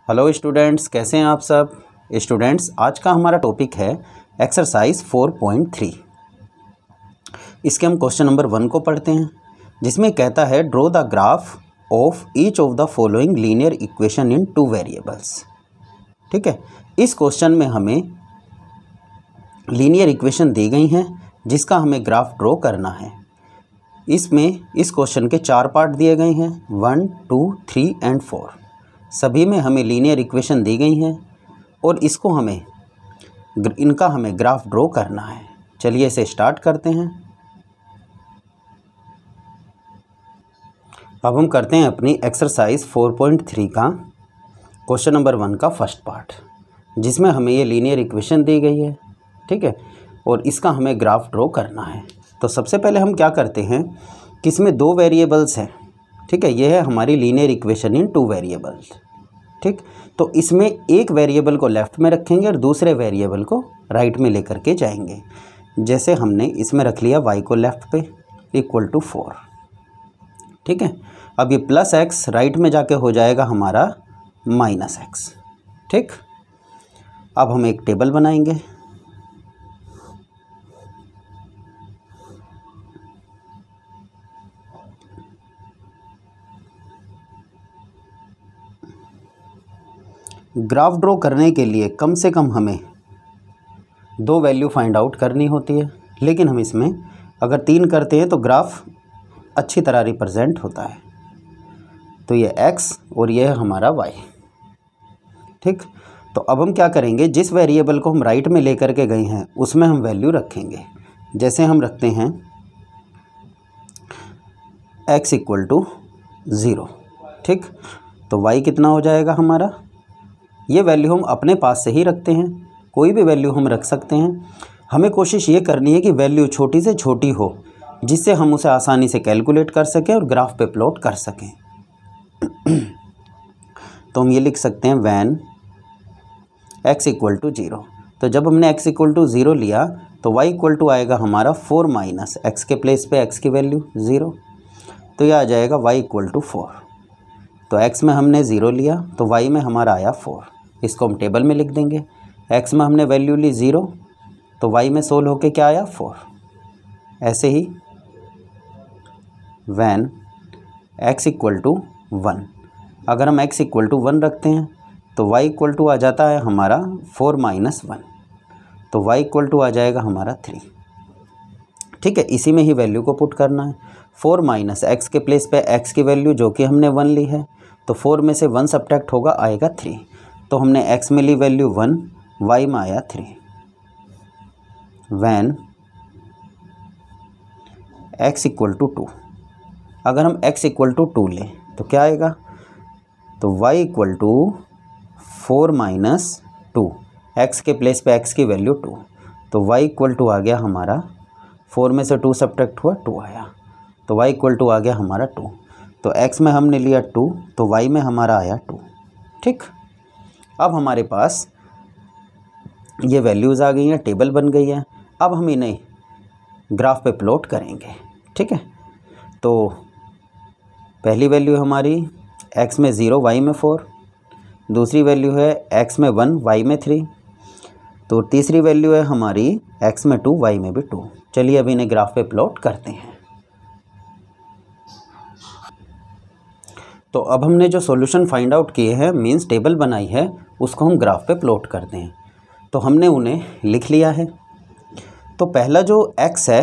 Hello students, कैसे हैं आप सब। स्टूडेंट्स, आज का हमारा टॉपिक है एक्सरसाइज 4.3। इसके हम क्वेश्चन नंबर 1 को पढ़ते हैं, जिसमें कहता है draw the graph of each of the following linear equation in 2 variables. ठीक है, इस क्वेश्चन में हमें लीनियर इक्वेशन दी गई हैं जिसका हमें ग्राफ ड्रॉ करना है। इसमें इस क्वेश्चन के 4 पार्ट दिए गए हैं, 1, 2, 3 एंड 4। सभी में हमें लीनियर इक्वेशन दी गई हैं और इनका हमें ग्राफ ड्रॉ करना है। चलिए इसे स्टार्ट करते हैं। अब हम करते हैं अपनी एक्सरसाइज 4.3 का क्वेश्चन नंबर 1 का फर्स्ट पार्ट, जिसमें हमें ये लीनियर इक्वेशन दी गई है। ठीक है, और इसका हमें ग्राफ ड्रॉ करना है। तो सबसे पहले हम क्या करते हैं कि इसमें 2 वेरिएबल्स हैं। ठीक है, ये है हमारी लीनियर इक्वेशन इन 2 वेरिएबल्स। ठीक, तो इसमें एक वेरिएबल को लेफ़्ट में रखेंगे और दूसरे वेरिएबल को राइट में लेकर के जाएंगे। जैसे हमने इसमें रख लिया y को लेफ़्ट पे इक्वल टू 4। ठीक है, अब ये प्लस x राइट में जाके हो जाएगा हमारा माइनस x। ठीक, अब हम एक टेबल बनाएंगे। ग्राफ ड्रॉ करने के लिए कम से कम हमें 2 वैल्यू फाइंड आउट करनी होती है, लेकिन हम इसमें अगर 3 करते हैं तो ग्राफ अच्छी तरह रिप्रेजेंट होता है। तो ये x और ये है हमारा y। ठीक, तो अब हम क्या करेंगे, जिस वेरिएबल को हम राइट में लेकर के गए हैं उसमें हम वैल्यू रखेंगे। जैसे हम रखते हैं x इक्वल टू 0। ठीक, तो y कितना हो जाएगा हमारा, ये वैल्यू हम अपने पास से ही रखते हैं, कोई भी वैल्यू हम रख सकते हैं। हमें कोशिश ये करनी है कि वैल्यू छोटी से छोटी हो, जिससे हम उसे आसानी से कैलकुलेट कर सकें और ग्राफ पे प्लॉट कर सकें। तो हम ये लिख सकते हैं वैन x इक्वल टू 0। तो जब हमने x इक्वल टू 0 लिया तो y इक्वल टू आएगा हमारा 4 माइनस x के प्लेस पे x की वैल्यू 0, तो यह आ जाएगा y इक्वल टू 4। तो x में हमने 0 लिया तो y में हमारा आया 4। इसको हम टेबल में लिख देंगे। x में हमने वैल्यू ली 0 तो y में सोल्व होके क्या आया 4। ऐसे ही वैन x इक्वल टू 1, अगर हम x इक्वल टू 1 रखते हैं तो y इक्वल टू आ जाता है हमारा 4 माइनस 1, तो y इक्वल टू आ जाएगा हमारा 3। ठीक है, इसी में ही वैल्यू को पुट करना है। 4 माइनस x के प्लेस पे x की वैल्यू जो कि हमने 1 ली है, तो 4 में से 1 सब्ट्रैक्ट होगा, आएगा 3। तो हमने x में ली वैल्यू 1, y में आया 3। वैन x इक्वल टू 2, अगर हम x इक्वल टू 2 लें तो क्या आएगा, तो y equal to 4 minus 2, x के प्लेस पे x की वैल्यू 2, तो y इक्वल टू आ गया हमारा 4 में से 2 सब्ट्रैक्ट हुआ 2 आया, तो y इक्वल टू आ गया हमारा 2। तो x में हमने लिया 2 तो y में हमारा आया 2। ठीक, अब हमारे पास ये वैल्यूज़ आ गई हैं, टेबल बन गई है। अब हम इन्हें ग्राफ पे प्लॉट करेंगे। ठीक है, तो पहली वैल्यू हमारी x में 0 y में 4, दूसरी वैल्यू है x में 1 y में 3, तो तीसरी वैल्यू है हमारी x में 2 y में भी 2। चलिए अब इन्हें ग्राफ पे प्लॉट करते हैं। तो अब हमने जो सॉल्यूशन फाइंड आउट किए हैं, मींस टेबल बनाई है, उसको हम ग्राफ पे प्लॉट करते हैं। तो हमने उन्हें लिख लिया है। तो पहला जो x है,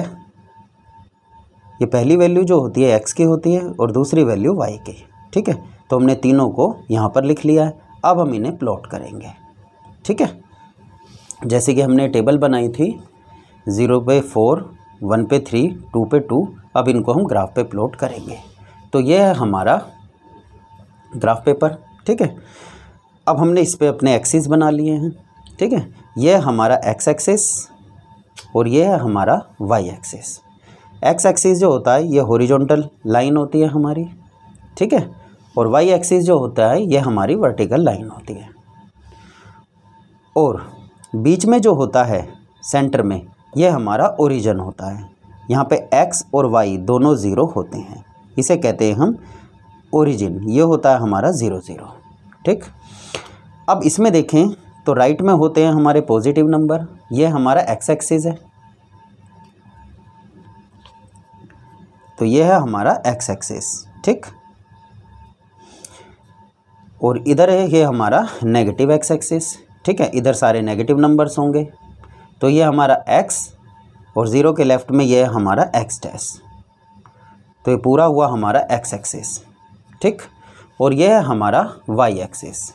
ये पहली वैल्यू जो होती है x की होती है और दूसरी वैल्यू y की। ठीक है, तो हमने तीनों को यहाँ पर लिख लिया है। अब हम इन्हें प्लॉट करेंगे। ठीक है, जैसे कि हमने टेबल बनाई थी 0 पे 4, 1 पे 3, 2 पे 2। अब इनको हम ग्राफ पे प्लॉट करेंगे। तो ये है हमारा ग्राफ पेपर। ठीक है, अब हमने इस पे अपने एक्सिस बना लिए हैं। ठीक है, ये है हमारा x एक्सिस और ये है हमारा y एक्सिस। x एक्सिस जो होता है ये हॉरिजॉन्टल लाइन होती है हमारी। ठीक है, और y एक्सिस जो होता है ये हमारी वर्टिकल लाइन होती है। और बीच में जो होता है सेंटर में, ये हमारा ओरिजिन होता है। यहाँ पे x और y दोनों 0 होते हैं, इसे कहते हैं हम ओरिजिन। ये होता है हमारा 0 0। ठीक, अब इसमें देखें तो राइट में होते हैं हमारे पॉजिटिव नंबर, ये हमारा एक्स एक्सिस है, तो ये है हमारा एक्स एक्सिस, ठीक। और इधर है ये हमारा नेगेटिव एक्स एक्सिस, ठीक है, इधर सारे नेगेटिव नंबर्स होंगे, तो ये हमारा एक्स और ज़ीरो के लेफ्ट में ये है हमारा एक्स डैश, तो ये पूरा हुआ हमारा एक्स एक्सिस, ठीक। और ये है हमारा वाई एक्सिस,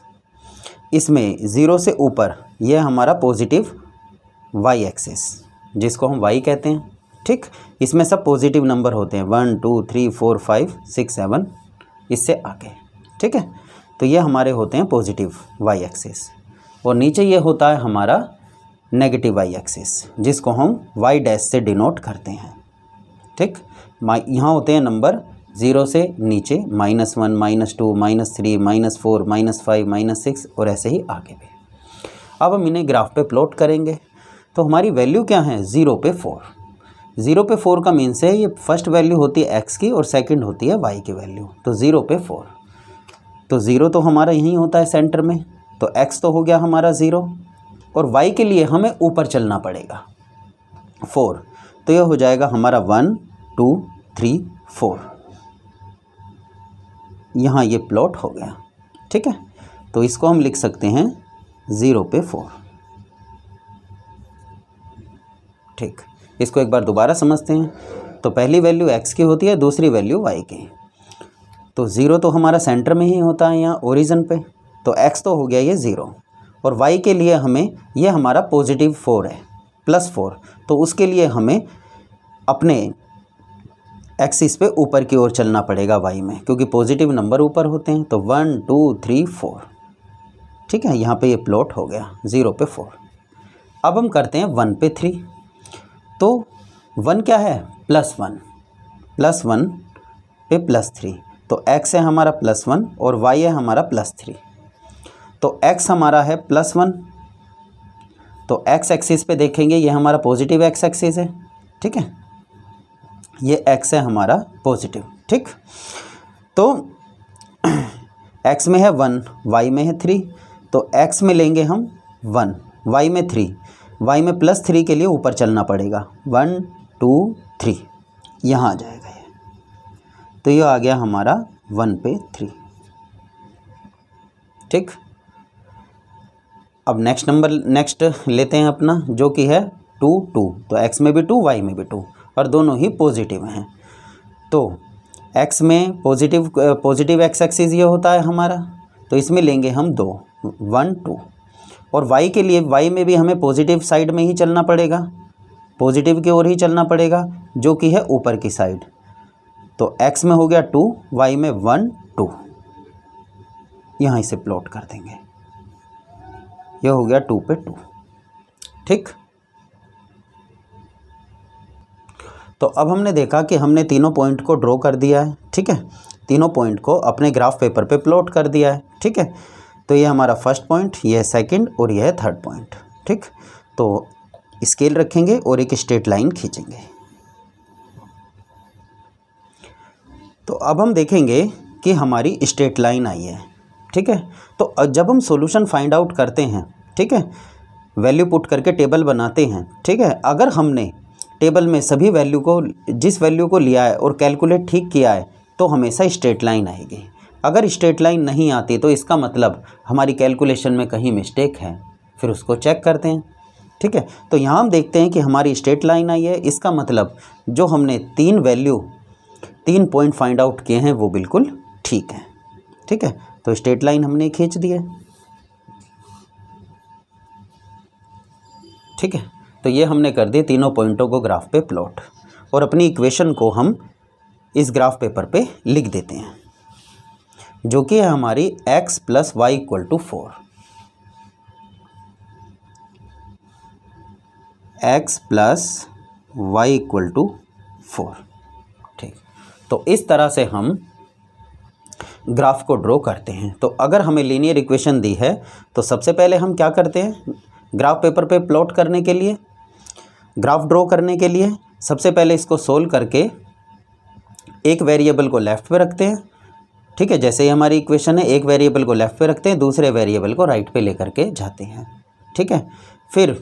इसमें ज़ीरो से ऊपर ये हमारा पॉजिटिव वाई एक्सिस जिसको हम वाई कहते हैं, ठीक। इसमें सब पॉजिटिव नंबर होते हैं 1 2 3 4 5 6 7 इससे आगे, ठीक है। तो ये हमारे होते हैं पॉजिटिव वाई एक्सिस, और नीचे ये होता है हमारा नेगेटिव वाई एक्सिस जिसको हम वाई डैश से डिनोट करते हैं, ठीक। यहाँ होते हैं नंबर 0 से नीचे -1 -2 -3 -4 -5 -6 और ऐसे ही आगे भी। अब हम इन्हें ग्राफ पे प्लॉट करेंगे, तो हमारी वैल्यू क्या है 0 पे 4। 0 पे 4 का मीन्स है ये फर्स्ट वैल्यू होती है x की और सेकंड होती है y की वैल्यू, तो 0 पे 4, तो 0 तो हमारा यहीं होता है सेंटर में, तो x तो हो गया हमारा 0 और y के लिए हमें ऊपर चलना पड़ेगा 4, तो यह हो जाएगा हमारा 1 2 3 4, यहाँ ये प्लॉट हो गया, ठीक है। तो इसको हम लिख सकते हैं 0 पे 4, ठीक। इसको एक बार दोबारा समझते हैं, तो पहली वैल्यू x की होती है, दूसरी वैल्यू y की, तो 0 तो हमारा सेंटर में ही होता है यहाँ ओरिजिन पे, तो x तो हो गया ये 0, और y के लिए हमें ये हमारा पॉजिटिव 4 है +4, तो उसके लिए हमें अपने एक्सिस पे ऊपर की ओर चलना पड़ेगा y में, क्योंकि पॉजिटिव नंबर ऊपर होते हैं, तो 1 2 3 4, ठीक है। यहाँ पे ये प्लॉट हो गया 0 पे 4। अब हम करते हैं 1 पे 3, तो 1 क्या है +1 पे +3, तो x है हमारा +1 और y है हमारा +3, तो x हमारा है +1, तो x एक्सिस पे देखेंगे ये हमारा पॉजिटिव x एक्सिस है, ठीक है, ये x है हमारा पॉजिटिव, ठीक। तो x में है 1, y में है 3, तो x में लेंगे हम 1, y में 3, y में +3 के लिए ऊपर चलना पड़ेगा 1 2 3, यहाँ आ जाएगा ये, तो ये आ गया हमारा 1 पे 3, ठीक। अब नेक्स्ट लेते हैं अपना, जो कि है 2 2, तो x में भी 2 y में भी 2, और दोनों ही पॉजिटिव हैं, तो x में पॉजिटिव x एक्सिस ये होता है हमारा, तो इसमें लेंगे हम 2 1 2, और y के लिए y में भी हमें पॉजिटिव साइड में ही चलना पड़ेगा, पॉजिटिव की ओर ही चलना पड़ेगा, जो कि है ऊपर की साइड, तो x में हो गया 2, y में 1 2, यहाँ इसे प्लॉट कर देंगे, यह हो गया 2 पे 2, ठीक। तो अब हमने देखा कि हमने तीनों पॉइंट को ड्रॉ कर दिया है, ठीक है, तीनों पॉइंट को अपने ग्राफ पेपर पे प्लॉट कर दिया है, ठीक है। तो ये हमारा फर्स्ट पॉइंट, ये है सेकंड और ये है थर्ड पॉइंट, ठीक। तो स्केल रखेंगे और एक स्ट्रेट लाइन खींचेंगे, तो अब हम देखेंगे कि हमारी स्ट्रेट लाइन आई है, ठीक है। तो जब हम सॉल्यूशन फाइंड आउट करते हैं, ठीक है, वैल्यू पुट करके टेबल बनाते हैं, ठीक है, अगर हमने टेबल में सभी वैल्यू को, जिस वैल्यू को लिया है और कैलकुलेट ठीक किया है, तो हमेशा स्ट्रेट लाइन आएगी। अगर स्ट्रेट लाइन नहीं आती तो इसका मतलब हमारी कैलकुलेशन में कहीं मिस्टेक है, फिर उसको चेक करते हैं, ठीक है। तो यहाँ हम देखते हैं कि हमारी स्ट्रेट लाइन आई है, इसका मतलब जो हमने 3 पॉइंट फाइंड आउट किए हैं वो बिल्कुल ठीक है, ठीक है। तो स्ट्रेट लाइन हमने खींच दी है, ठीक है। तो ये हमने कर दी तीनों पॉइंटों को ग्राफ पे प्लॉट, और अपनी इक्वेशन को हम इस ग्राफ पेपर पे लिख देते हैं, जो कि है हमारी x + y = 4, x + y = 4, ठीक। तो इस तरह से हम ग्राफ को ड्रॉ करते हैं। तो अगर हमें लीनियर इक्वेशन दी है तो सबसे पहले हम क्या करते हैं, ग्राफ पेपर पे प्लॉट करने के लिए, ग्राफ ड्रॉ करने के लिए सबसे पहले इसको सोल्व करके एक वेरिएबल को लेफ़्ट पे रखते हैं ठीक है, जैसे ही हमारी इक्वेशन है, एक वेरिएबल को लेफ़्ट पे रखते हैं, दूसरे वेरिएबल को राइट पे लेकर के जाते हैं। ठीक है, फिर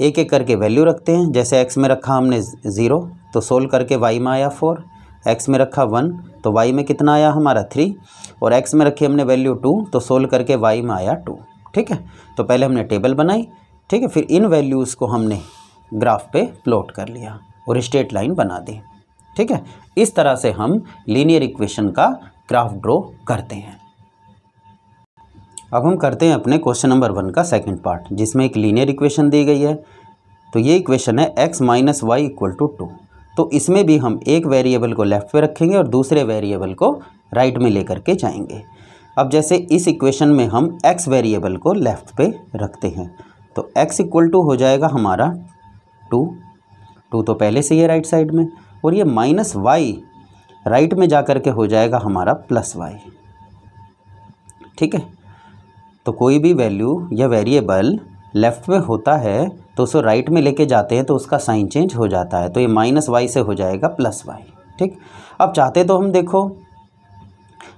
एक एक करके वैल्यू रखते हैं। जैसे x में रखा हमने 0 तो सोल्व करके y में आया 4, x में रखा 1 तो y में कितना आया हमारा 3, और x में रखी हमने वैल्यू 2 तो सोल्व करके y में आया 2। ठीक है, तो पहले हमने टेबल बनाई। ठीक है, फिर इन वैल्यूज़ को हमने ग्राफ पे प्लॉट कर लिया और स्ट्रेट लाइन बना दी। ठीक है, इस तरह से हम लीनियर इक्वेशन का ग्राफ ड्रॉ करते हैं। अब हम करते हैं अपने क्वेश्चन नंबर 1 का सेकंड पार्ट, जिसमें एक लीनियर इक्वेशन दी गई है। तो ये इक्वेशन है x minus y equal to 2। तो इसमें भी हम एक वेरिएबल को लेफ़्ट पे रखेंगे और दूसरे वेरिएबल को राइट में लेकर के जाएंगे। अब जैसे इस इक्वेशन में हम x वेरिएबल को लेफ़्ट पे रखते हैं तो x इक्वल टू हो जाएगा हमारा 2 तो पहले से ये राइट साइड में, और ये माइनस वाई राइट में जा कर के हो जाएगा हमारा प्लस वाई। ठीक है, तो कोई भी वैल्यू या वेरिएबल लेफ़्ट में होता है तो उसको राइट में लेके जाते हैं तो उसका साइन चेंज हो जाता है, तो ये माइनस वाई से हो जाएगा प्लस वाई। ठीक, अब चाहते तो हम देखो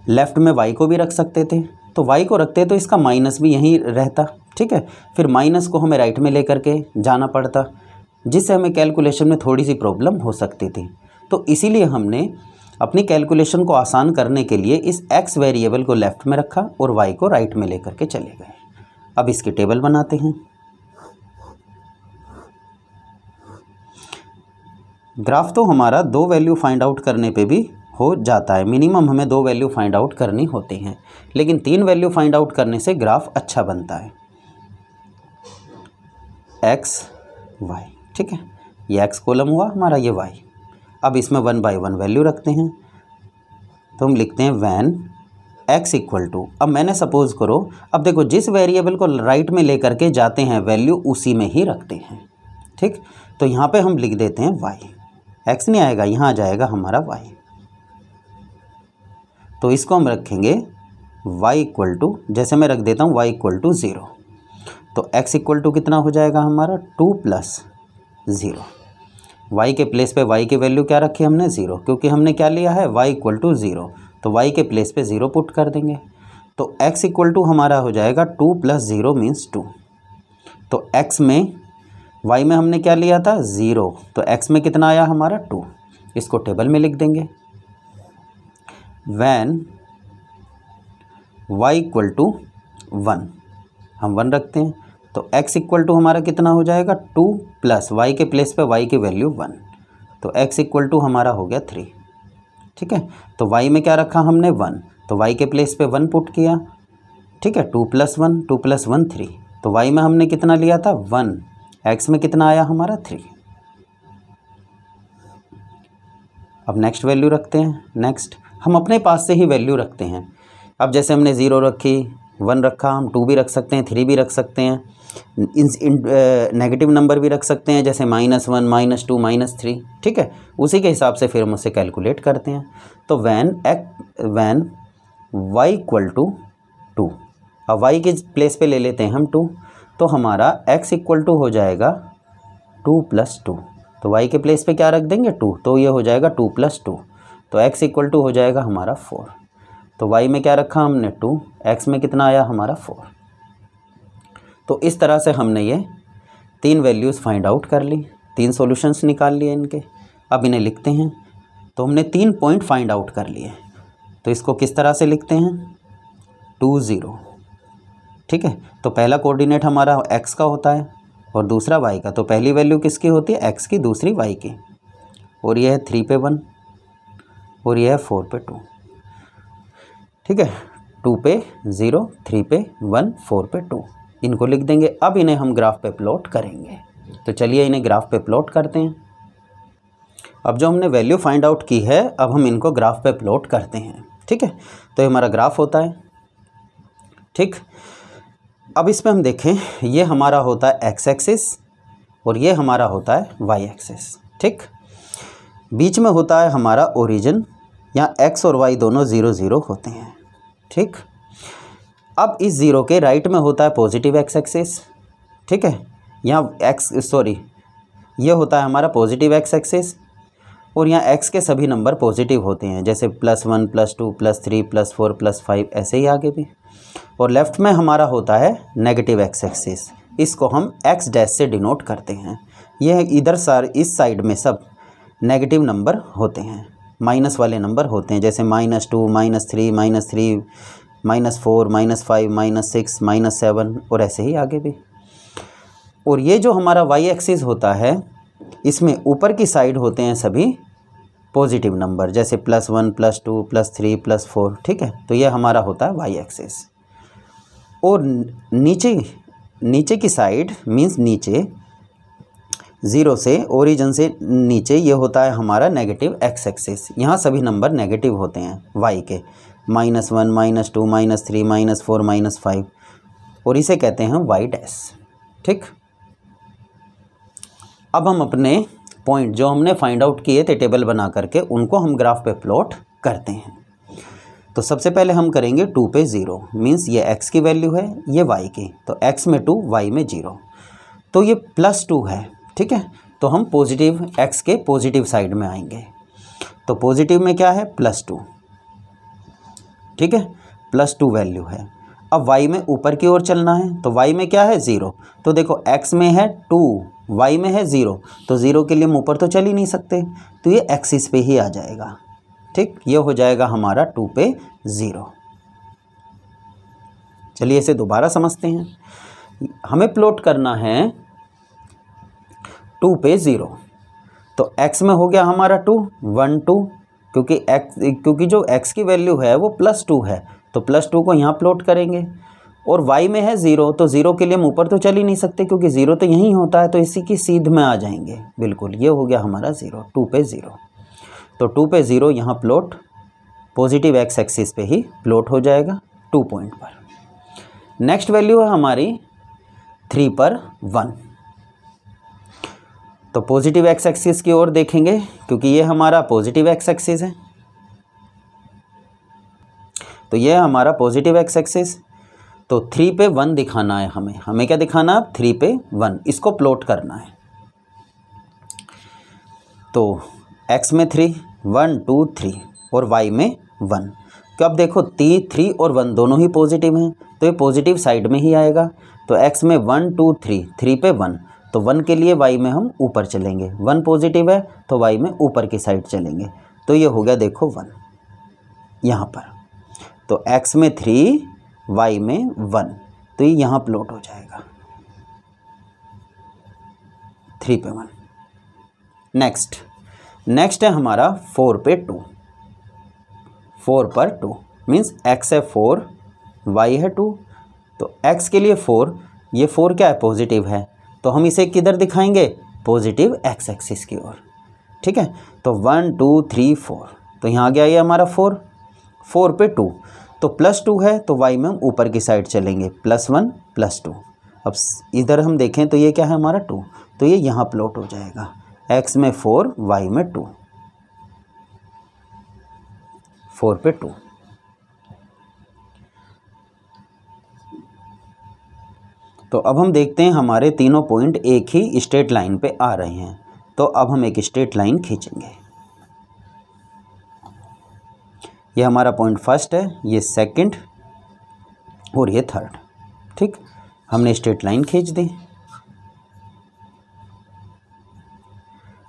लेफ़्ट में वाई को भी रख सकते थे, तो वाई को रखते तो इसका माइनस भी यहीं रहता। ठीक है, फिर माइनस को हमें राइट में लेकर के जाना पड़ता, जिससे हमें कैलकुलेशन में थोड़ी सी प्रॉब्लम हो सकती थी। तो इसीलिए हमने अपनी कैलकुलेशन को आसान करने के लिए इस x वेरिएबल को लेफ़्ट में रखा और y को राइट में लेकर के चले गए। अब इसकी टेबल बनाते हैं। ग्राफ तो हमारा 2 वैल्यू फाइंड आउट करने पे भी हो जाता है, मिनिमम हमें 2 वैल्यू फाइंड आउट करनी होती हैं, लेकिन 3 वैल्यू फाइंड आउट करने से ग्राफ अच्छा बनता है। x y, ठीक है, ये x कॉलम हुआ हमारा, ये y। अब इसमें 1 बाई 1 वैल्यू रखते हैं, तो हम लिखते हैं वैन x इक्वल टू, अब मैंने सपोज़ करो, अब देखो जिस वेरिएबल को राइट में लेकर के जाते हैं वैल्यू उसी में ही रखते हैं। ठीक, तो यहाँ पे हम लिख देते हैं y, x नहीं आएगा, यहाँ आ जाएगा हमारा y। तो इसको हम रखेंगे y इक्वल टू, जैसे मैं रख देता हूँ y इक्वल टू 0, तो x इक्वल टू कितना हो जाएगा हमारा 2 प्लस 0। y के प्लेस पे y की वैल्यू क्या रखी हमने 0, क्योंकि हमने क्या लिया है y इक्वल टू 0, तो y के प्लेस पे 0 पुट कर देंगे। तो x इक्वल टू हमारा हो जाएगा 2 प्लस 0 मीन्स 2। तो x में y में हमने क्या लिया था 0, तो x में कितना आया हमारा 2। इसको टेबल में लिख देंगे, वैन y इक्वल टू 1, हम 1 रखते हैं, तो x इक्वल टू हमारा कितना हो जाएगा 2 प्लस y के प्लेस पे y की वैल्यू 1, तो x इक्वल टू हमारा हो गया 3। ठीक है, तो y में क्या रखा हमने 1, तो y के प्लेस पे 1 पुट किया। ठीक है, 2 प्लस 1 3, तो y में हमने कितना लिया था 1, x में कितना आया हमारा 3। अब नेक्स्ट वैल्यू रखते हैं। नेक्स्ट हम अपने पास से ही वैल्यू रखते हैं। अब जैसे हमने 0 रखी, 1 रखा, हम 2 भी रख सकते हैं, 3 भी रख सकते हैं, नेगेटिव नंबर भी रख सकते हैं, जैसे -1 -2 -3। ठीक है, उसी के हिसाब से फिर हम उसे कैलकुलेट करते हैं। तो वैन y इक्वल टू 2, अब y के प्लेस पे ले लेते हैं हम 2, तो हमारा x इक्वल टू हो जाएगा 2 प्लस 2, तो y के प्लेस पे क्या रख देंगे 2, तो ये हो जाएगा 2 प्लस 2, तो x इक्वल टू हो जाएगा हमारा 4। तो y में क्या रखा हमने 2, x में कितना आया हमारा 4। तो इस तरह से हमने ये 3 वैल्यूज़ फाइंड आउट कर ली, 3 सॉल्यूशंस निकाल लिए इनके। अब इन्हें लिखते हैं। तो हमने 3 पॉइंट फाइंड आउट कर लिए, तो इसको किस तरह से लिखते हैं 2 0। ठीक है, तो पहला कोऑर्डिनेट हमारा x का होता है और दूसरा y का, तो पहली वैल्यू किसकी होती है x की, दूसरी y की, और यह है 3 पे 1 और यह है 4 पे 2। ठीक है, 2 पे 0, 3 पे 1, 4 पे 2, इनको लिख देंगे। अब इन्हें हम ग्राफ पे प्लॉट करेंगे, तो चलिए इन्हें ग्राफ पे प्लॉट करते हैं। अब जो हमने वैल्यू फाइंड आउट की है, अब हम इनको ग्राफ पे प्लॉट करते हैं। ठीक है, तो ये हमारा ग्राफ होता है। ठीक, अब इसमें हम देखें, ये हमारा होता है x एक्सिस और ये हमारा होता है y एक्सिस। ठीक, बीच में होता है हमारा ओरिजिन, यहाँ x और y दोनों 0 0 होते हैं। ठीक, अब इस 0 के राइट में होता है पॉजिटिव x एक्सिस। ठीक है, यहाँ ये होता है हमारा पॉजिटिव x एक्सिस और यहाँ x के सभी नंबर पॉजिटिव होते हैं, जैसे +1 +2 +3 +4 +5 ऐसे ही आगे भी। और लेफ़्ट में हमारा होता है नेगेटिव x एक्सिस, इसको हम x डैश से डिनोट करते हैं। यह इधर इस साइड में सब नेगेटिव नंबर होते हैं, माइनस वाले नंबर होते हैं, जैसे -2 -3 -3 -4 -5 -6 -7 और ऐसे ही आगे भी। और ये जो हमारा y एक्सिस होता है, इसमें ऊपर की साइड होते हैं सभी पॉजिटिव नंबर, जैसे +1 +2 +3 +4, ठीक है। तो ये हमारा होता है y एक्सिस। और नीचे की साइड मीन्स नीचे 0 से ओरिजिन से नीचे ये होता है हमारा नेगेटिव x एक्सिस। यहाँ सभी नंबर नेगेटिव होते हैं y के, -1 -2 -3 -4 -5, और इसे कहते हैं y डैश, ठीक। अब हम अपने पॉइंट जो हमने फाइंड आउट किए थे टेबल बना करके, उनको हम ग्राफ पे प्लॉट करते हैं। तो सबसे पहले हम करेंगे 2 पे 0, मीन्स ये x की वैल्यू है, ये y की, तो x में 2 y में 0, तो ये +2 है, ठीक है। तो हम पॉजिटिव x के पॉजिटिव साइड में आएंगे, तो पॉजिटिव में क्या है +2, ठीक है, +2 वैल्यू है। अब y में ऊपर की ओर चलना है, तो y में क्या है 0, तो देखो x में है 2, y में है 0, तो 0 के लिए हम ऊपर तो चल ही नहीं सकते, तो ये एक्सिस पे ही आ जाएगा, ठीक। ये हो जाएगा हमारा 2 पे 0। चलिए इसे दोबारा समझते हैं। हमें प्लॉट करना है 2 पे 0, तो x में हो गया हमारा 2 1 2, क्योंकि जो x की वैल्यू है वो +2 है, तो +2 को यहाँ प्लॉट करेंगे। और y में है 0, तो 0 के लिए हम ऊपर तो चल ही नहीं सकते, क्योंकि 0 तो यहीं होता है, तो इसी की सीध में आ जाएंगे, बिल्कुल। ये हो गया हमारा 0, 2 पे 0। तो 2 पे 0 यहाँ प्लॉट पॉजिटिव x एक्सिस पे ही प्लॉट हो जाएगा 2 पॉइंट पर। नेक्स्ट वैल्यू है हमारी 3 पर 1, तो पॉजिटिव x एक्सिस की ओर देखेंगे, क्योंकि ये हमारा पॉजिटिव x एक्सिस है, तो ये हमारा पॉजिटिव x एक्सिस। तो 3 पे 1 दिखाना है हमें क्या दिखाना है, 3 पे 1, इसको प्लॉट करना है। तो x में 3 1 2 3 और y में 1, तो अब देखो 3 और 1 दोनों ही पॉजिटिव हैं, तो ये पॉजिटिव साइड में ही आएगा। तो x में 1 2 3, 3 पे 1, तो 1 के लिए y में हम ऊपर चलेंगे, 1 पॉजिटिव है तो y में ऊपर की साइड चलेंगे, तो ये हो गया देखो 1 यहाँ पर। तो x में 3 y में 1, तो ये यहाँ प्लॉट हो जाएगा 3 पे 1। नेक्स्ट है हमारा 4 पे 2, 4 पर 2 मीन्स x है 4 y है 2, तो x के लिए 4, ये 4 क्या है पॉजिटिव है, तो हम इसे किधर दिखाएंगे, पॉजिटिव x एक्सिस की ओर, ठीक है। तो 1 2 3 4, तो यहाँ आ गया ये हमारा 4 पे 2, तो +2 है, तो y में हम ऊपर की साइड चलेंगे, +1 +2। अब इधर हम देखें तो ये क्या है हमारा 2, तो ये यहाँ प्लॉट हो जाएगा, x में 4 y में 2, 4 पे 2। तो अब हम देखते हैं हमारे तीनों पॉइंट एक ही स्ट्रेट लाइन पे आ रहे हैं, तो अब हम एक स्ट्रेट लाइन खींचेंगे। ये हमारा पॉइंट फर्स्ट है, ये सेकंड और ये थर्ड, ठीक। हमने स्ट्रेट लाइन खींच दी।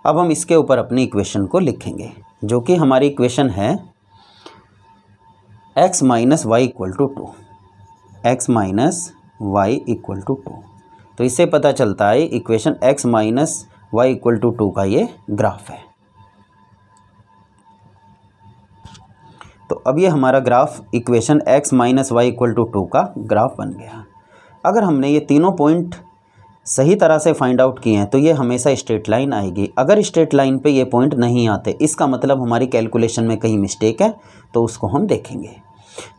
अब हम इसके ऊपर अपनी इक्वेशन को लिखेंगे, जो कि हमारी इक्वेशन है x minus y equal to 2, x minus y equal to 2। तो इससे पता चलता है equation x minus y equal to 2 का ये ग्राफ है। तो अब ये हमारा graph equation x minus y equal to 2 का ग्राफ बन गया। अगर हमने ये तीनों पॉइंट सही तरह से फाइंड आउट किए हैं तो ये हमेशा स्ट्रेट लाइन आएगी। अगर स्ट्रेट लाइन पे ये पॉइंट नहीं आते, इसका मतलब हमारी कैलकुलेशन में कहीं मिस्टेक है, तो उसको हम देखेंगे।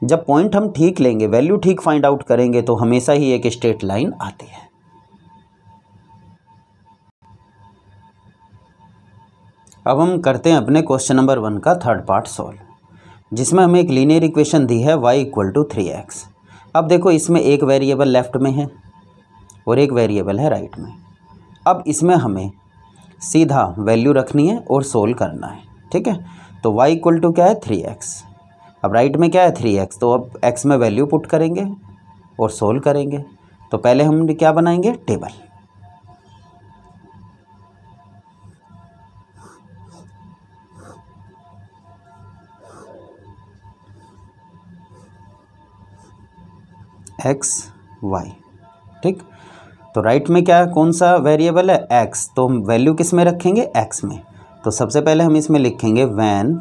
जब पॉइंट हम ठीक लेंगे, वैल्यू ठीक फाइंड आउट करेंगे, तो हमेशा ही एक स्ट्रेट लाइन आती है। अब हम करते हैं अपने क्वेश्चन नंबर 1 का थर्ड पार्ट सॉल्व, जिसमें हमें एक लीनियर इक्वेशन दी है y इक्वल टू 3x। अब देखो इसमें एक वेरिएबल लेफ़्ट में है और एक वेरिएबल है राइट में। अब इसमें हमें सीधा वैल्यू रखनी है और सोल्व करना है, ठीक है। तो y इक्वल टू क्या है 3x, अब राइट में क्या है 3x, तो अब x में वैल्यू पुट करेंगे और सोल्व करेंगे। तो पहले हम क्या बनाएंगे, टेबल। x y, ठीक। तो राइट में क्या कौन सा वेरिएबल है, x, तो हम वैल्यू किस में रखेंगे, x में। तो सबसे पहले हम इसमें लिखेंगे व्हेन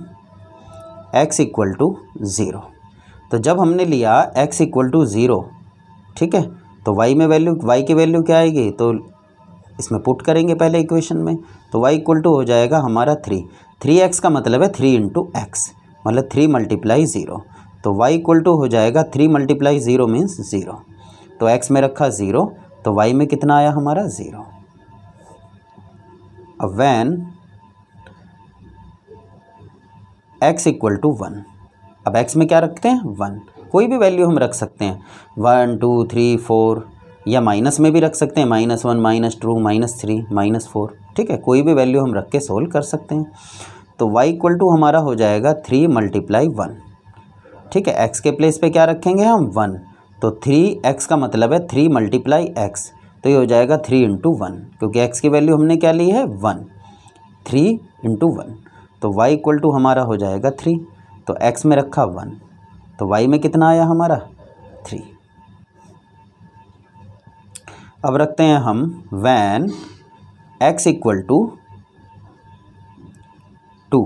x इक्वल टू 0। तो जब हमने लिया x इक्वल टू 0, ठीक है, तो y में वैल्यू, y की वैल्यू क्या आएगी, तो इसमें पुट करेंगे पहले इक्वेशन में। तो y इक्वल टू हो जाएगा हमारा 3x का मतलब है 3 इंटू एक्स, मतलब 3 मल्टीप्लाई 0। तो y इक्वल टू हो जाएगा 3 मल्टीप्लाई 0 मीन्स 0। तो x में रखा 0, तो y में कितना आया हमारा 0। अब व्हेन x इक्वल टू 1, अब x में क्या रखते हैं 1, कोई भी वैल्यू हम रख सकते हैं, 1 2 3 4, या माइनस में भी रख सकते हैं, -1 -2 -3 -4, ठीक है, कोई भी वैल्यू हम रख के सोल्व कर सकते हैं। तो y इक्वल टू हमारा हो जाएगा 3 मल्टीप्लाई 1, ठीक है, x के प्लेस पे क्या रखेंगे हम 1, तो 3x का मतलब है 3 मल्टीप्लाई x, तो ये हो जाएगा 3 इंटू 1, क्योंकि x की वैल्यू हमने क्या ली है 1, 3 इंटू 1। तो y इक्वल टू हमारा हो जाएगा 3, तो x में रखा 1, तो y में कितना आया हमारा 3। अब रखते हैं हम व्हेन x इक्वल टू 2,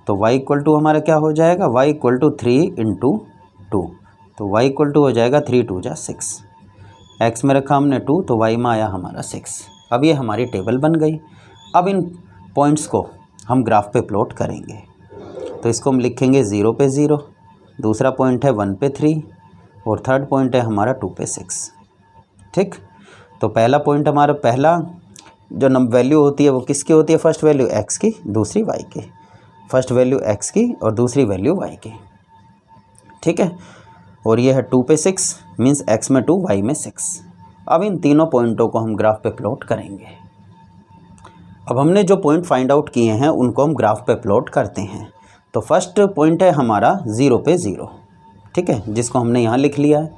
तो y इक्वल टू हमारा क्या हो जाएगा, y इक्वल टू 3 इंटू 2, तो y इक्वल टू हो जाएगा 3 2 जा 6। x में रखा हमने 2, तो y में आया हमारा 6। अब ये हमारी टेबल बन गई। अब इन पॉइंट्स को हम ग्राफ पे प्लॉट करेंगे। तो इसको हम लिखेंगे 0 पे 0, दूसरा पॉइंट है 1 पे 3, और थर्ड पॉइंट है हमारा 2 पे 6, ठीक। तो पहला पॉइंट हमारा, पहला जो वैल्यू होती है वो किसकी होती है, फर्स्ट वैल्यू x की, दूसरी y की, फर्स्ट वैल्यू x की और दूसरी वैल्यू y की, ठीक है। और ये है 2 पे 6 मीन्स x में 2 y में 6। अब इन तीनों पॉइंटों को हम ग्राफ पे प्लॉट करेंगे। अब हमने जो पॉइंट फाइंड आउट किए हैं उनको हम ग्राफ पे प्लॉट करते हैं। तो फर्स्ट पॉइंट है हमारा 0 पे 0, ठीक है, जिसको हमने यहाँ लिख लिया है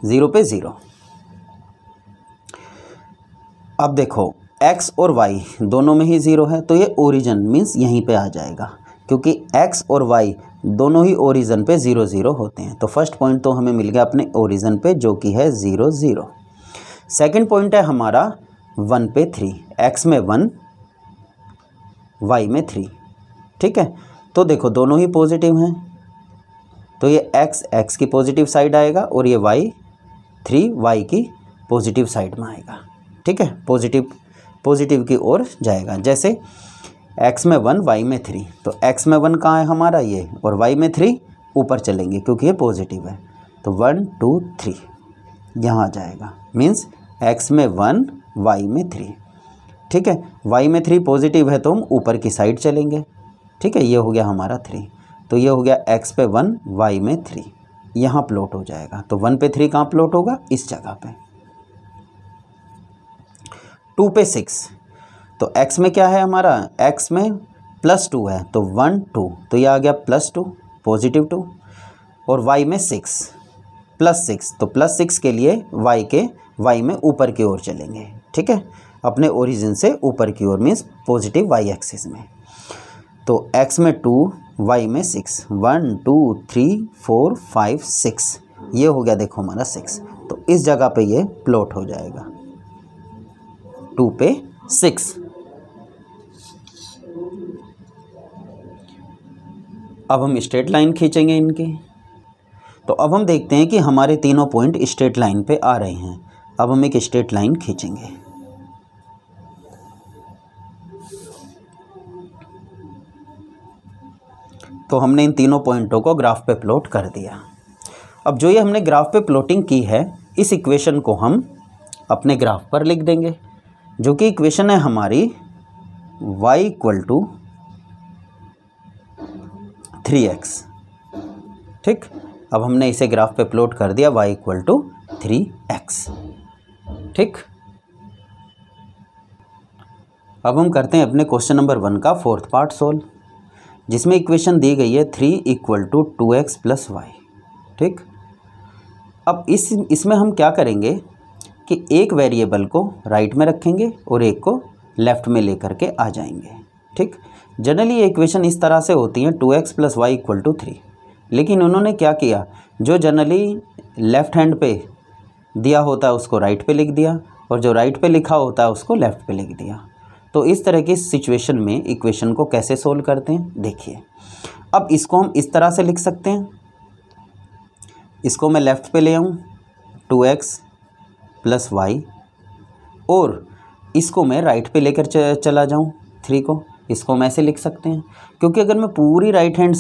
0 पे 0। अब देखो x और y दोनों में ही 0 है, तो ये ओरिजिन मीन्स यहीं पे आ जाएगा, क्योंकि x और y दोनों ही ओरिजिन पे 0 0 होते हैं। तो फर्स्ट पॉइंट तो हमें मिल गया अपने ओरिजिन पे, जो कि है 0 0। सेकंड पॉइंट है हमारा 1 पे 3, x में 1 y में 3, ठीक है। तो देखो दोनों ही पॉजिटिव हैं, तो ये x की पॉजिटिव साइड आएगा और ये y 3 y की पॉजिटिव साइड में आएगा, ठीक है, पॉजिटिव की ओर जाएगा। जैसे x में 1 y में 3, तो x में 1 कहाँ है हमारा ये, और y में 3 ऊपर चलेंगे क्योंकि ये पॉजिटिव है, तो 1 2 3 यहाँ आ जाएगा, मीन्स x में 1 y में 3, ठीक है। y में 3 पॉजिटिव है तो हम ऊपर की साइड चलेंगे, ठीक है, ये हो गया हमारा 3। तो ये हो गया x पे 1 y में 3, यहाँ प्लॉट हो जाएगा। तो 1 पे 3 कहाँ प्लॉट होगा, इस जगह पे। 2 पे 6, तो x में क्या है हमारा, x में +2 है, तो 1 2, तो ये आ गया +2 पॉजिटिव 2, और y में 6 +6, तो +6 के लिए y में ऊपर की ओर चलेंगे, ठीक है, अपने ओरिजिन से ऊपर की ओर मीन्स पॉजिटिव y एक्सिस में। तो x में 2 y में 6, 1 2 3 4 5 6, ये हो गया देखो हमारा 6, तो इस जगह पे ये प्लॉट हो जाएगा 2 पे 6। अब हम स्ट्रेट लाइन खींचेंगे इनकी। तो अब हम देखते हैं कि हमारे तीनों पॉइंट स्ट्रेट लाइन पे आ रहे हैं। अब हम एक स्ट्रेट लाइन खींचेंगे। तो हमने इन तीनों पॉइंटों को ग्राफ पे प्लॉट कर दिया। अब जो ये हमने ग्राफ पे प्लॉटिंग की है, इस इक्वेशन को हम अपने ग्राफ पर लिख देंगे, जो कि इक्वेशन है हमारी y इक्वल टू 3x, ठीक। अब हमने इसे ग्राफ पे प्लॉट कर दिया y इक्वल टू 3x, ठीक। अब हम करते हैं अपने क्वेश्चन नंबर 1 का फोर्थ पार्ट सोल्व, जिसमें इक्वेशन दी गई है 3 = 2x + y। ठीक, अब इसमें हम क्या करेंगे कि एक वेरिएबल को राइट में रखेंगे और एक को लेफ़्ट में लेकर के आ जाएंगे। ठीक, जनरली ये इक्वेशन इस तरह से होती है 2x + y = 3, लेकिन उन्होंने क्या किया, जो जनरली लेफ़्ट हैंड पे दिया होता है उसको राइट पे लिख दिया और जो राइट पे लिखा होता है उसको लेफ़्ट पे लिख दिया। तो इस तरह की सिचुएशन में इक्वेशन को कैसे सोल्व करते हैं देखिए। अब इसको हम इस तरह से लिख सकते हैं, इसको मैं लेफ़्ट पे ले आऊँ 2x + y और इसको मैं राइट पे लेकर चला जाऊँ 3 को, इसको मैं ऐसे लिख सकते हैं। क्योंकि अगर मैं पूरी राइट हैंड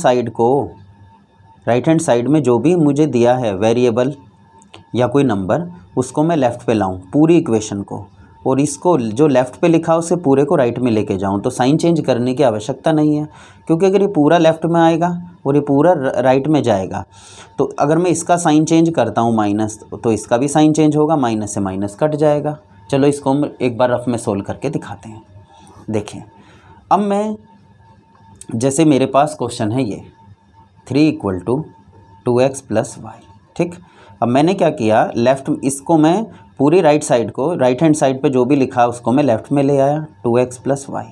साइड में जो भी मुझे दिया है वेरिएबल या कोई नंबर, उसको मैं लेफ़्ट पे लाऊं पूरी इक्वेशन को, और इसको जो लेफ़्ट पे लिखा उसे पूरे को राइट में लेके जाऊं, तो साइन चेंज करने की आवश्यकता नहीं है। क्योंकि अगर ये पूरा लेफ़्ट में आएगा और ये पूरा राइट में जाएगा, तो अगर मैं इसका साइन चेंज करता हूँ माइनस, तो इसका भी साइन चेंज होगा, माइनस से माइनस कट जाएगा। चलो इसको हम एक बार रफ में सोल्व करके दिखाते हैं। देखें, अब मैं जैसे मेरे पास क्वेश्चन है ये 3 = 2x + y। ठीक, अब मैंने क्या किया, इसको मैं पूरी राइट हैंड साइड पे जो भी लिखा है उसको मैं लेफ़्ट में ले आया 2x + y।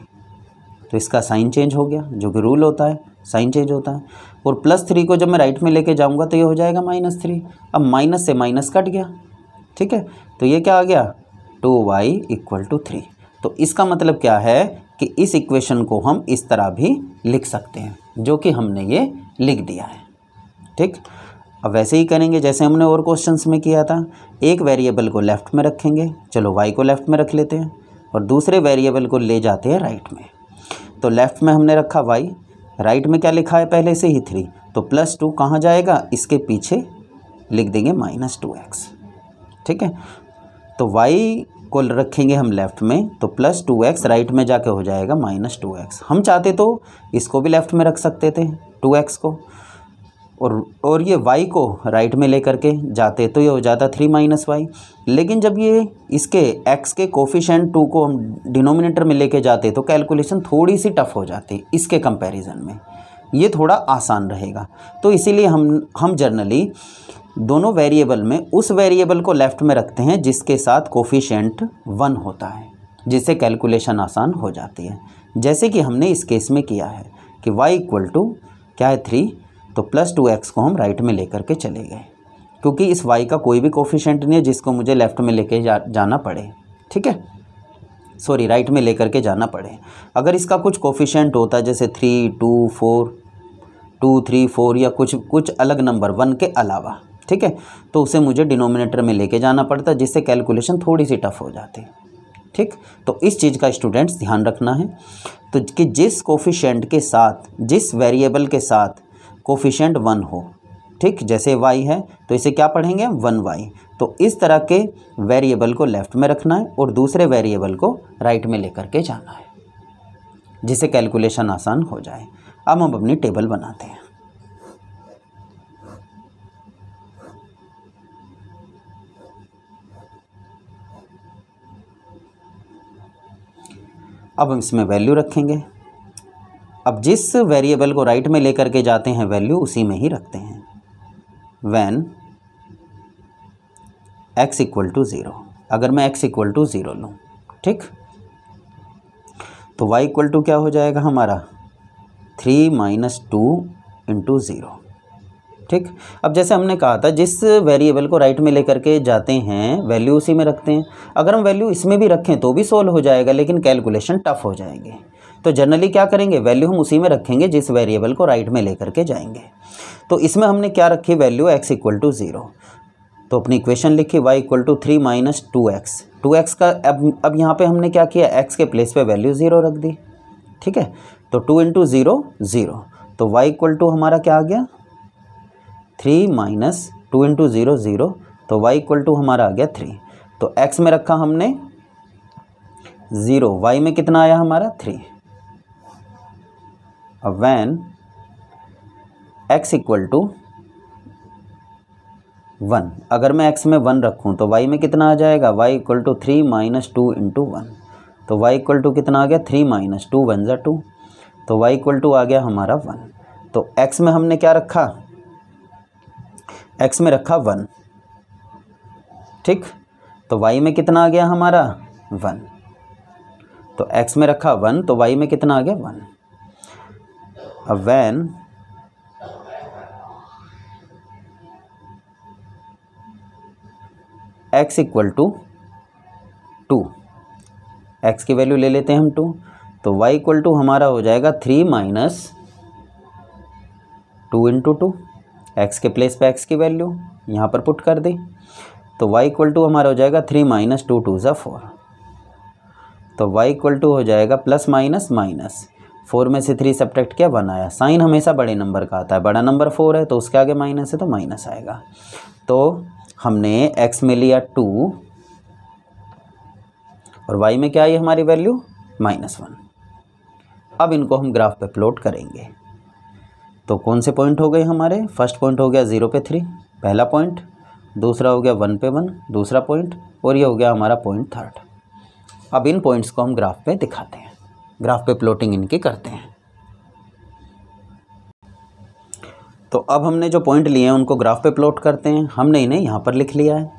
तो इसका साइन चेंज हो गया, जो कि रूल होता है, साइन चेंज होता है। और +3 को जब मैं राइट में लेके जाऊंगा तो ये हो जाएगा -3। अब माइनस से माइनस कट गया। ठीक है, तो ये क्या आ गया 2y = 3। तो इसका मतलब क्या है कि इस इक्वेशन को हम इस तरह भी लिख सकते हैं, जो कि हमने ये लिख दिया है। ठीक, अब वैसे ही करेंगे जैसे हमने और क्वेश्चंस में किया था। एक वेरिएबल को लेफ़्ट में रखेंगे, चलो y को लेफ़्ट में रख लेते हैं, और दूसरे वेरिएबल को ले जाते हैं राइट में। तो लेफ़्ट में हमने रखा y, राइट में क्या लिखा है पहले से ही 3, तो +2 कहाँ जाएगा, इसके पीछे लिख देंगे -2x। ठीक है, तो y को रखेंगे हम लेफ़्ट में, तो +2x राइट में जाके हो जाएगा -2x। हम चाहते तो इसको भी लेफ़्ट में रख सकते थे 2x को, और ये y को राइट में लेकर के जाते तो ये हो जाता 3 - y। लेकिन जब ये इसके x के कोफिशिएंट 2 को हम डिनोमिनेटर में लेके जाते तो कैलकुलेशन थोड़ी सी टफ हो जाती, इसके कंपैरिजन में ये थोड़ा आसान रहेगा। तो इसीलिए हम जनरली दोनों वेरिएबल में उस वेरिएबल को लेफ़्ट में रखते हैं जिसके साथ कोफिशिएंट 1 होता है, जिससे कैलकुलेशन आसान हो जाती है। जैसे कि हमने इस केस में किया है कि y = क्या है 3, तो +2x को हम राइट में लेकर के चले गए, क्योंकि इस y का कोई भी कोफिशिएंट नहीं है जिसको मुझे लेफ़्ट में लेके जाना पड़े। ठीक है, सॉरी, राइट में लेकर के जाना पड़े। अगर इसका कुछ कोफिशिएंट होता जैसे 3, 2, 4, 2, 3, 4 या कुछ अलग नंबर 1 के अलावा, ठीक है, तो उसे मुझे डिनोमिनेटर में लेके जाना पड़ता, जिससे कैलकुलेशन थोड़ी सी टफ हो जाती। ठीक, तो इस चीज़ का स्टूडेंट्स ध्यान रखना है, तो कि जिस कोफिशिएंट के साथ, जिस वेरिएबल के साथ कोफिशिएंट 1 हो, ठीक, जैसे y है तो इसे क्या पढ़ेंगे 1y, तो इस तरह के वेरिएबल को लेफ़्ट में रखना है और दूसरे वेरिएबल को राइट में लेकर के जाना है, जिससे कैलकुलेशन आसान हो जाए। अब हम अपनी टेबल बनाते हैं। अब हम इसमें वैल्यू रखेंगे। अब जिस वेरिएबल को राइट में लेकर के जाते हैं वैल्यू उसी में ही रखते हैं। व्हेन x = 0, अगर मैं x = 0 लूँ, ठीक, तो y = क्या हो जाएगा हमारा 3 - 2 × 0। ठीक, अब जैसे हमने कहा था जिस वेरिएबल को राइट में लेकर के जाते हैं वैल्यू उसी में रखते हैं। अगर हम वैल्यू इसमें भी रखें तो भी सोल्व हो जाएगा, लेकिन कैलकुलेशन टफ हो जाएंगे। तो जनरली क्या करेंगे, वैल्यू हम उसी में रखेंगे जिस वेरिएबल को राइट में लेकर के जाएंगे। तो इसमें हमने क्या रखी वैल्यू x = 0, तो अपनी इक्वेशन लिखी y = 3 - 2x। 2x का अब यहाँ पे हमने क्या किया, x के प्लेस पे वैल्यू 0 रख दी। ठीक है, तो 2 × 0 0, तो y = हमारा क्या आ गया 3 - 2 × 0 0, तो y = हमारा आ गया 3। तो x में रखा हमने 0, y में कितना आया हमारा 3। अब व्हेन x = 1, अगर मैं x में 1 रखूं तो y में कितना आ जाएगा, y = 3 - 2 × 1, तो y इक्वल टू कितना आ गया 3 माइनस 2 1 = 2, तो y इक्वल टू आ गया हमारा 1। तो x में हमने क्या रखा, x में रखा 1, ठीक। तो y में कितना आ गया हमारा 1, तो x में रखा 1 तो y में कितना आ गया 1। अब when x equal to 2, x की वैल्यू ले लेते हैं हम 2, तो y इक्वल टू हमारा हो जाएगा 3 माइनस 2 × 2, x के प्लेस पे x की वैल्यू यहाँ पर पुट कर दी, तो y इक्वल टू हमारा हो जाएगा 3 माइनस 2 2 = 4, तो y इक्वल टू हो जाएगा प्लस माइनस माइनस, 4 में से 3 सब्ट्रैक्ट किया 1 आया। साइन हमेशा बड़े नंबर का आता है, बड़ा नंबर 4 है तो उसके आगे माइनस है तो माइनस आएगा। तो हमने x में लिया 2 और y में क्या आई हमारी वैल्यू -1। अब इनको हम ग्राफ पे प्लॉट करेंगे। तो कौन से पॉइंट हो गए हमारे, फर्स्ट पॉइंट हो गया 0 पे 3 पहला पॉइंट, दूसरा हो गया 1 पे 1 दूसरा पॉइंट, और ये हो गया हमारा पॉइंट थर्ड। अब इन पॉइंट्स को हम ग्राफ पे दिखाते हैं, ग्राफ पे प्लॉटिंग इनकी करते हैं। तो अब हमने जो पॉइंट लिए हैं उनको ग्राफ पे प्लॉट करते हैं। हमने इन्हें यहाँ पर लिख लिया है।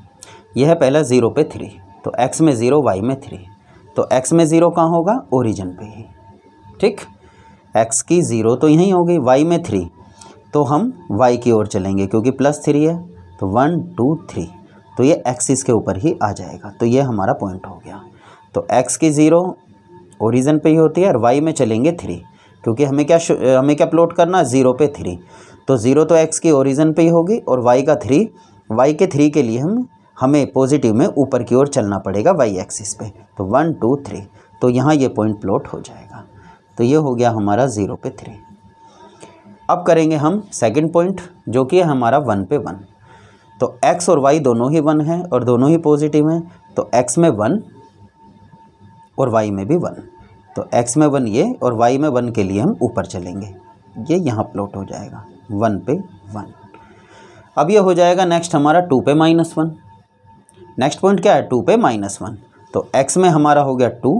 यह है पहला 0 पे 3, तो x में 0 y में 3, तो x में 0 कहाँ होगा, ओरिजिन पे ही, ठीक। x की 0 तो यहीं होगी, y में 3 तो हम y की ओर चलेंगे क्योंकि +3 है, तो 1 2 3, तो ये एक्सिस के ऊपर ही आ जाएगा। तो ये हमारा पॉइंट हो गया। तो x की 0 ओरिजिन पे ही होती है और y में चलेंगे 3, क्योंकि हमें क्या प्लॉट करना, 0 पे 3, तो 0 तो x की ओरिजिन पे ही होगी और y का 3, y के 3 के लिए हमें पॉजिटिव में ऊपर की ओर चलना पड़ेगा y एक्सिस पे, तो 1 2 3, तो यहाँ ये पॉइंट प्लॉट हो जाएगा। तो ये हो गया हमारा 0 पे 3। अब करेंगे हम सेकंड पॉइंट जो कि है हमारा 1 पे 1। तो x और y दोनों ही 1 हैं और दोनों ही पॉजिटिव हैं, तो x में 1 और y में भी 1, तो x में 1 ये और y में 1 के लिए हम ऊपर चलेंगे, ये यहाँ प्लॉट हो जाएगा 1 पे 1। अब ये हो जाएगा नेक्स्ट हमारा 2 पे -1। नेक्स्ट पॉइंट क्या है, 2 पे -1, तो x में हमारा हो गया 2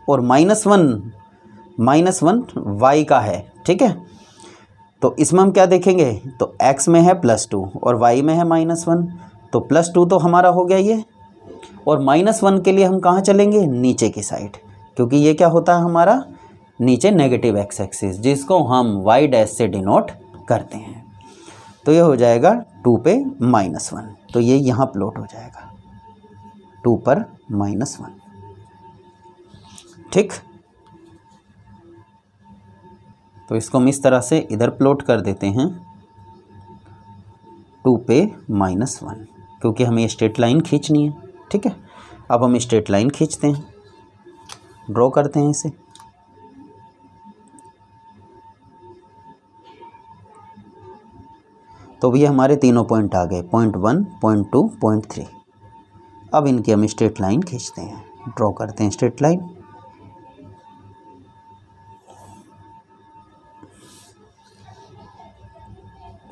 और -1 y का है, ठीक है। तो इसमें हम क्या देखेंगे, तो x में है +2 और y में है -1, तो +2 तो हमारा हो गया ये, और -1 के लिए हम कहाँ चलेंगे, नीचे की साइड, क्योंकि ये क्या होता है हमारा नीचे नेगेटिव x एक्सिस, जिसको हम y डैश से डिनोट करते हैं। तो ये हो जाएगा 2 पे -1, तो ये यहाँ प्लॉट हो जाएगा 2 पर -1, ठीक। तो इसको हम इस तरह से इधर प्लॉट कर देते हैं 2 पे -1, क्योंकि हमें स्ट्रेट लाइन खींचनी है, ठीक है। अब हम स्ट्रेट लाइन खींचते हैं, ड्रॉ करते हैं इसे। तो ये हमारे तीनों पॉइंट आ गए, पॉइंट 1 पॉइंट 2 पॉइंट 3। अब इनकी हम स्ट्रेट लाइन खींचते हैं, ड्रॉ करते हैं स्ट्रेट लाइन।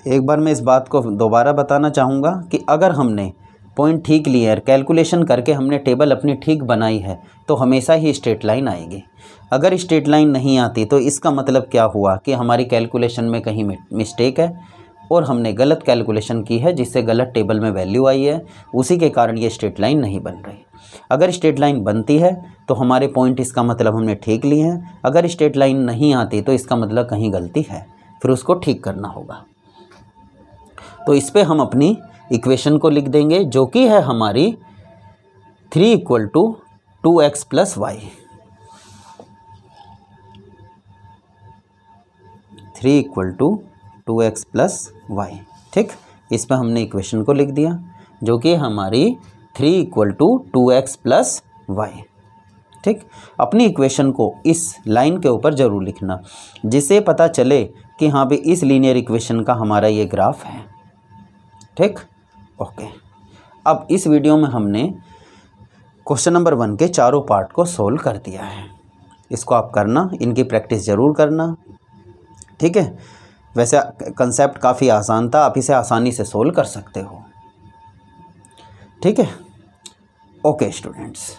एक बार मैं इस बात को दोबारा बताना चाहूँगा कि अगर हमने पॉइंट ठीक लिए है, कैलकुलेशन करके हमने टेबल अपनी ठीक बनाई है, तो हमेशा ही स्ट्रेट लाइन आएगी। अगर स्ट्रेट लाइन नहीं आती तो इसका मतलब क्या हुआ कि हमारी कैलकुलेशन में कहीं मिस्टेक है और हमने गलत कैलकुलेशन की है, जिससे गलत टेबल में वैल्यू आई है, उसी के कारण ये स्ट्रेट लाइन नहीं बन रही। अगर स्ट्रेट लाइन बनती है तो हमारे पॉइंट, इसका मतलब हमने ठीक लिए हैं। अगर स्ट्रेट लाइन नहीं आती तो इसका मतलब कहीं गलती है, फिर उसको ठीक करना होगा। तो इस पे हम अपनी इक्वेशन को लिख देंगे, जो कि है हमारी 3 = 2x + y। 3 = 2x + y, ठीक। इस पर हमने इक्वेशन को लिख दिया, जो कि हमारी 3 = 2x + y, ठीक। अपनी इक्वेशन को इस लाइन के ऊपर ज़रूर लिखना, जिससे पता चले कि हाँ भाई इस लीनियर इक्वेशन का हमारा ये ग्राफ है, ठीक। ओके। अब इस वीडियो में हमने क्वेश्चन नंबर 1 के चारों पार्ट को सोल्व कर दिया है। इसको आप करना, इनकी प्रैक्टिस ज़रूर करना, ठीक है। वैसे कंसेप्ट काफ़ी आसान था, आप इसे आसानी से सोल्व कर सकते हो, ठीक है। Okay students.